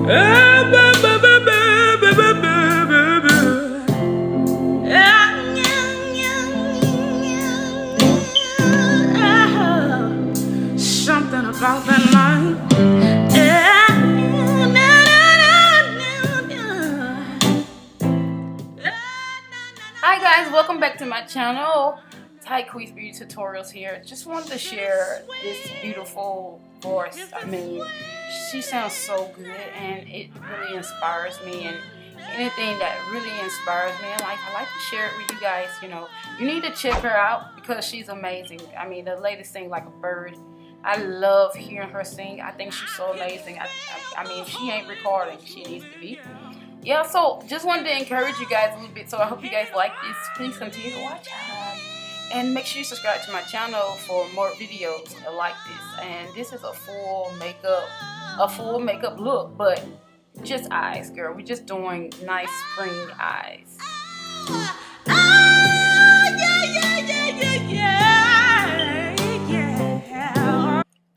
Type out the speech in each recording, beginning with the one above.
Something about that line. Hi guys, welcome back to my channel. Ty Queez Beauty Tutorials here. Just wanted to share this beautiful voice. I mean, she sounds so good and it really inspires me, and anything that really inspires me in life, I like to share it with you guys. You know, you need to check her out because she's amazing. I mean, the lady sings like a bird. I love hearing her sing. I think she's so amazing. I mean, she ain't recording. She needs to be. Yeah, so just wanted to encourage you guys a little bit. So I hope you guys like this. Please continue to watch. And make sure you subscribe to my channel for more videos like this. And this is a full makeup look, but just eyes, girl. We're just doing nice spring eyes.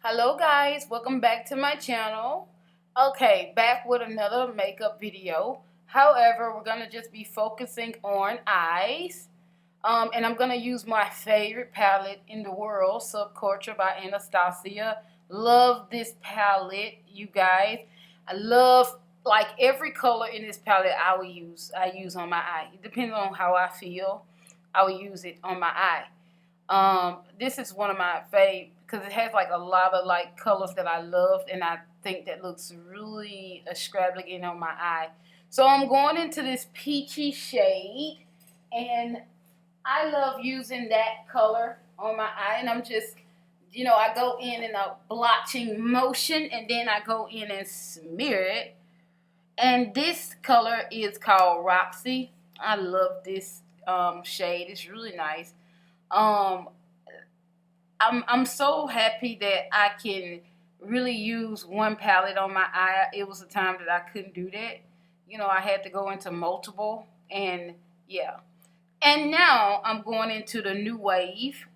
Hello guys, welcome back to my channel. Okay, back with another makeup video. However, we're gonna just be focusing on eyes. And I'm gonna use my favorite palette in the world, Subculture by Anastasia. Love this palette, you guys. I love like every color in this palette I use on my eye. Depending on how I feel, I will use it on my eye. This is one of my favorite because it has like a lot of like colors that I love, and I think that looks really extravagant on my eye. So I'm going into this peachy shade, and I love using that color on my eye, and I'm just, you know, I go in a blotching motion, and then I go in and smear it. And this color is called Roxy. I love this shade. It's really nice. I'm so happy that I can really use one palette on my eye. It was a time that I couldn't do that. You know, I had to go into multiple, and yeah. And now I'm going into the new wave,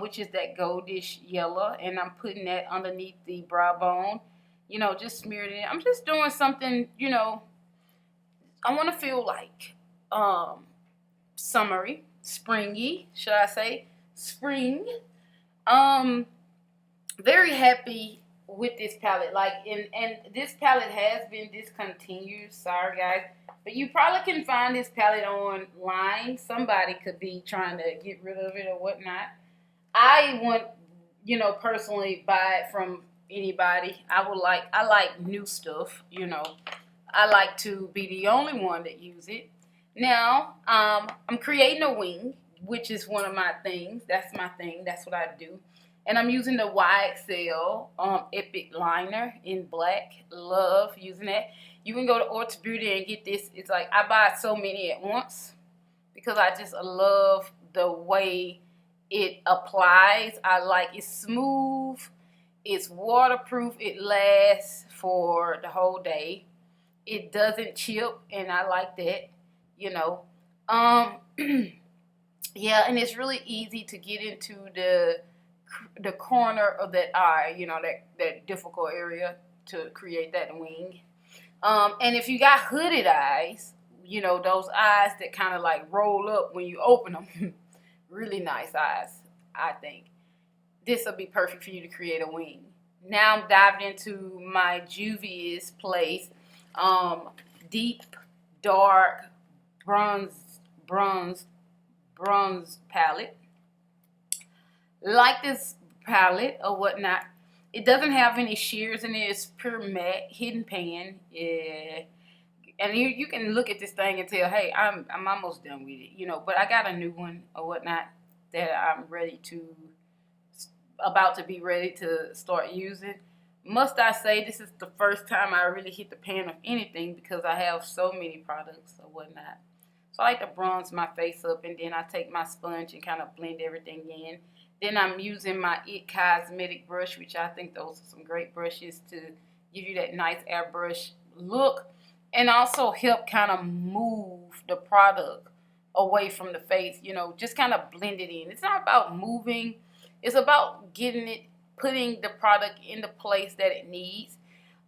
which is that goldish yellow, and I'm putting that underneath the brow bone. You know, just smeared it in. I'm just doing something, you know, I want to feel like summery, springy, should I say, spring. Very happy with this palette, like, and this palette has been discontinued, sorry guys, but you probably can find this palette online. Somebody could be trying to get rid of it or whatnot. I wouldn't, you know, personally buy it from anybody. I like new stuff, you know. I like to be the only one that use it. Now, I'm creating a wing, which is one of my things. That's my thing. That's what I do. And I'm using the YXL Epic Liner in black. Love using that. You can go to Ulta Beauty and get this. It's like I buy so many at once because I just love the way it applies. I like it's smooth. It's waterproof. It lasts for the whole day. It doesn't chip, and I like that, you know. Yeah, and it's really easy to get into the corner of that eye, you know, that difficult area to create that wing. And if you got hooded eyes, you know, those eyes that kind of like roll up when you open them, really nice eyes, I think. This will be perfect for you to create a wing. Now I'm diving into my Juvia's Place deep dark bronze palette. Like this palette or whatnot, it doesn't have any sheers in it. It's pure matte, hidden pan. Yeah, and you can look at this thing and tell, hey, I'm almost done with it, you know. But I got a new one or whatnot that I'm about to be ready to start using. Must I say, this is the first time I really hit the pan of anything because I have so many products or whatnot. So I like to bronze my face up, and then I take my sponge and kind of blend everything in. Then I'm using my It Cosmetic brush, which I think those are some great brushes to give you that nice airbrush look, and also help kind of move the product away from the face, you know, just kind of blend it in. It's not about moving. It's about getting it, putting the product in the place that it needs.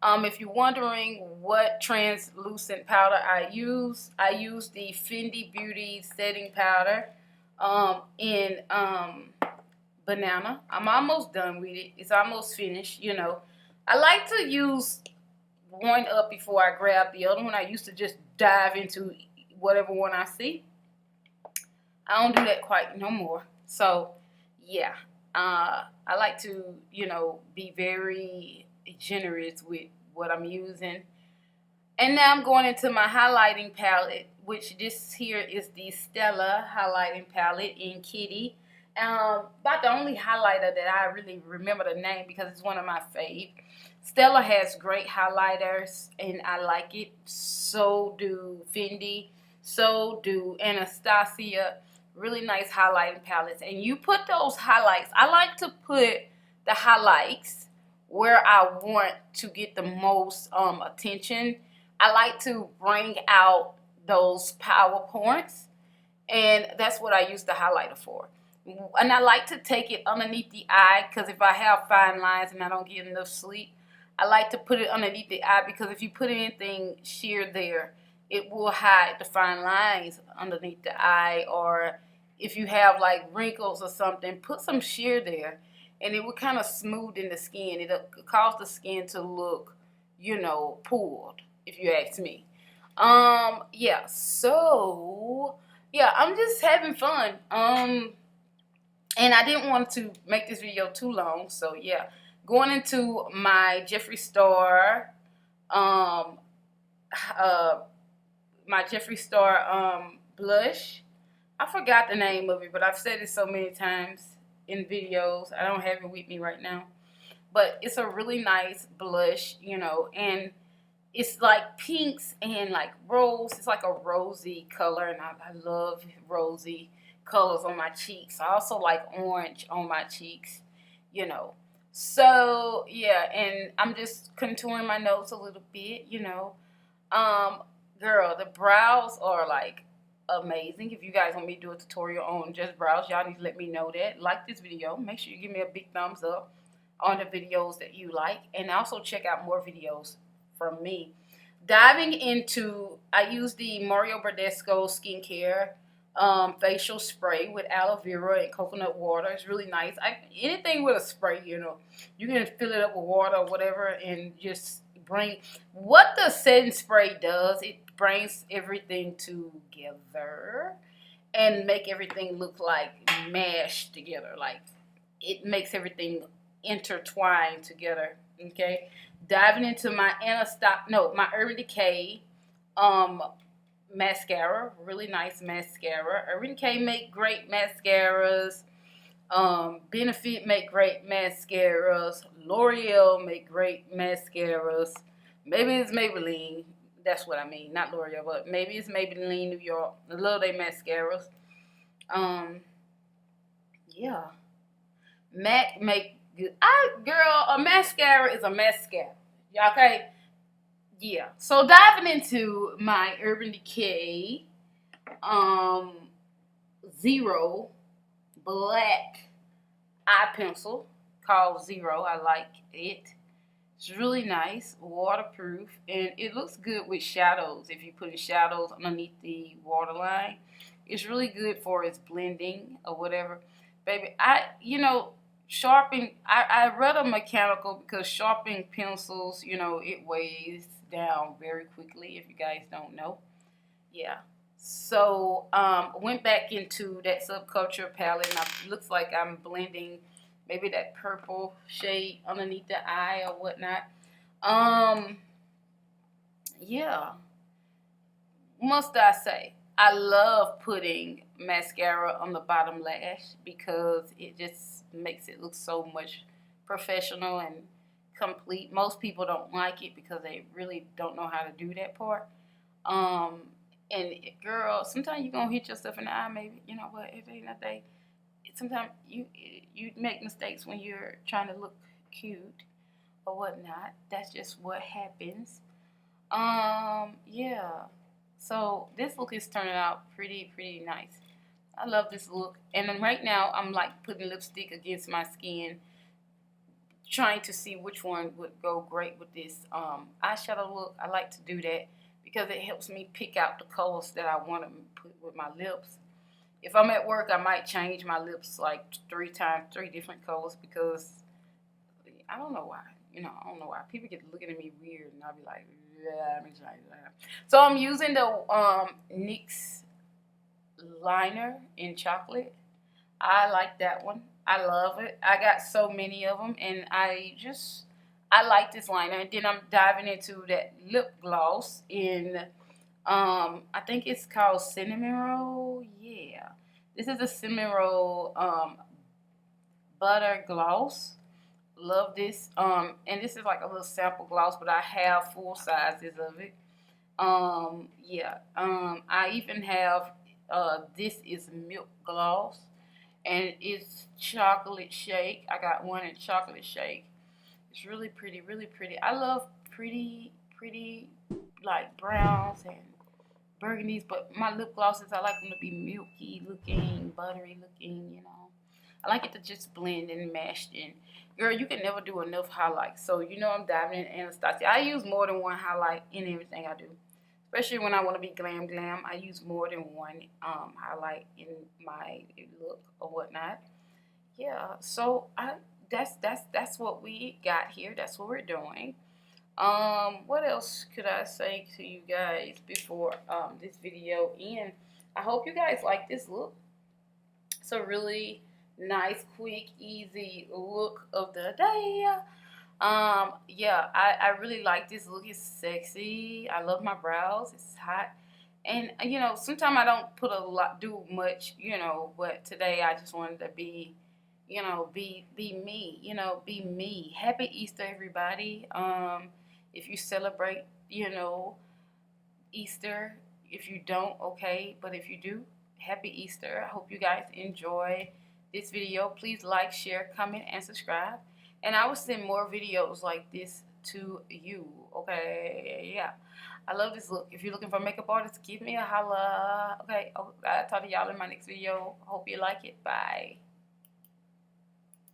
If you're wondering what translucent powder I use the Fenty Beauty setting powder in banana. I'm almost done with it. It's almost finished, you know. I like to use one up before I grab the other one. I used to just dive into whatever one I see. I don't do that quite no more. So, yeah. I like to, you know, be very generous with what I'm using. And now I'm going into my highlighting palette, which this here is the Stella highlighting palette in Kitty. About the only highlighter that I really remember the name because it's one of my fave. Stella has great highlighters and I like it. So do Fendi. So do Anastasia. Really nice highlighting palettes. And you put those highlights. I like to put the highlights where I want to get the most attention. I like to bring out those power points. And that's what I use the highlighter for. And I like to take it underneath the eye because if I have fine lines and I don't get enough sleep, I like to put it underneath the eye because if you put anything sheer there, it will hide the fine lines underneath the eye. Or if you have like wrinkles or something, put some sheer there and it will kind of smoothen the skin. It'll cause the skin to look, you know, pulled, if you ask me. Yeah, so yeah, I'm just having fun. And I didn't want to make this video too long, so yeah. Going into my Jeffree Star, my Jeffree Star blush. I forgot the name of it, but I've said it so many times in videos. I don't have it with me right now. But it's a really nice blush, you know, and it's like pinks and like rose. It's like a rosy color, and I love rosy colors on my cheeks. I also like orange on my cheeks, you know. So yeah, and I'm just contouring my nose a little bit, you know. Girl, the brows are like amazing. If you guys want me to do a tutorial on just brows, y'all need to let me know that. Like this video, make sure you give me a big thumbs up on the videos that you like, and also check out more videos from me. Diving into, I use the Mario Badescu skincare facial spray with aloe vera and coconut water. It's really nice. Anything with a spray, you know, you can fill it up with water or whatever and just bring what the setting spray does. It brings everything together and make everything look like mashed together. Like it makes everything intertwined together. Okay, diving into my my Urban Decay mascara. Really nice mascara. Urban Decay make great mascaras. Benefit make great mascaras. L'Oreal make great mascaras. Maybe it's Maybelline. That's what I mean. Not L'Oreal, but maybe it's Maybelline New York. I love their mascaras. Yeah. MAC make good. Girl, a mascara is a mascara. Okay? Yeah. So diving into my Urban Decay Zero black eye pencil called Zero. I like it. It's really nice, waterproof, and it looks good with shadows. If you put shadows underneath the waterline, it's really good for its blending or whatever. Baby, sharpen. I read a mechanical because sharpening pencils, you know, it weighs down very quickly. If you guys don't know, yeah. So went back into that subculture palette, and it looks like I'm blending maybe that purple shade underneath the eye or whatnot. Yeah. Must I say, I love putting mascara on the bottom lash because it just makes it look so much professional and complete. Most people don't like it because they really don't know how to do that part. And girl, sometimes you're gonna hit yourself in the eye. Maybe you know what? If ain't nothing, sometimes you make mistakes when you're trying to look cute or whatnot. That's just what happens. Yeah. So this look is turning out pretty nice. I love this look. And then right now I'm like putting lipstick against my skin trying to see which one would go great with this eyeshadow look. I like to do that because it helps me pick out the colors that I want to put with my lips. If I'm at work, I might change my lips like 3 times, 3 different colors, because I don't know why. I don't know why. People get looking at me weird, and I'll be like, yeah, let me change that. So I'm using the NYX liner in chocolate. I like that one. I love it. I got so many of them, and I like this liner. And then I'm diving into that lip gloss in I think it's called cinnamon roll. Yeah, this is a cinnamon roll butter gloss. Love this. And this is like a little sample gloss, but I have full sizes of it. Yeah. I even have this is milk gloss, and it's chocolate shake. I got one in chocolate shake. It's really pretty, really pretty. I love pretty like browns and burgundies, but my lip glosses, I like them to be milky looking, buttery looking. I like it to just blend and mash in. Girl, you can never do enough highlights. So, I'm diving in Anastasia. I use more than one highlight in everything I do. Especially when I want to be glam glam, I use more than one highlight in my look or whatnot. Yeah, so that's what we got here. That's what we're doing. What else could I say to you guys before this video ends? I hope you guys like this look. It's a really nice, quick, easy look of the day. Yeah, I really like this look. It's sexy. I love my brows. It's hot. And sometimes I don't put do much, but today I just wanted to be, be me, be me. Happy Easter, everybody. If you celebrate, Easter. If you don't, okay. But if you do, happy Easter. I hope you guys enjoy this video. Please like, share, comment, and subscribe. And I will send more videos like this to you, okay? Yeah. I love this look. If you're looking for a makeup artist, give me a holla. Okay, I'll talk to y'all in my next video. Hope you like it. Bye.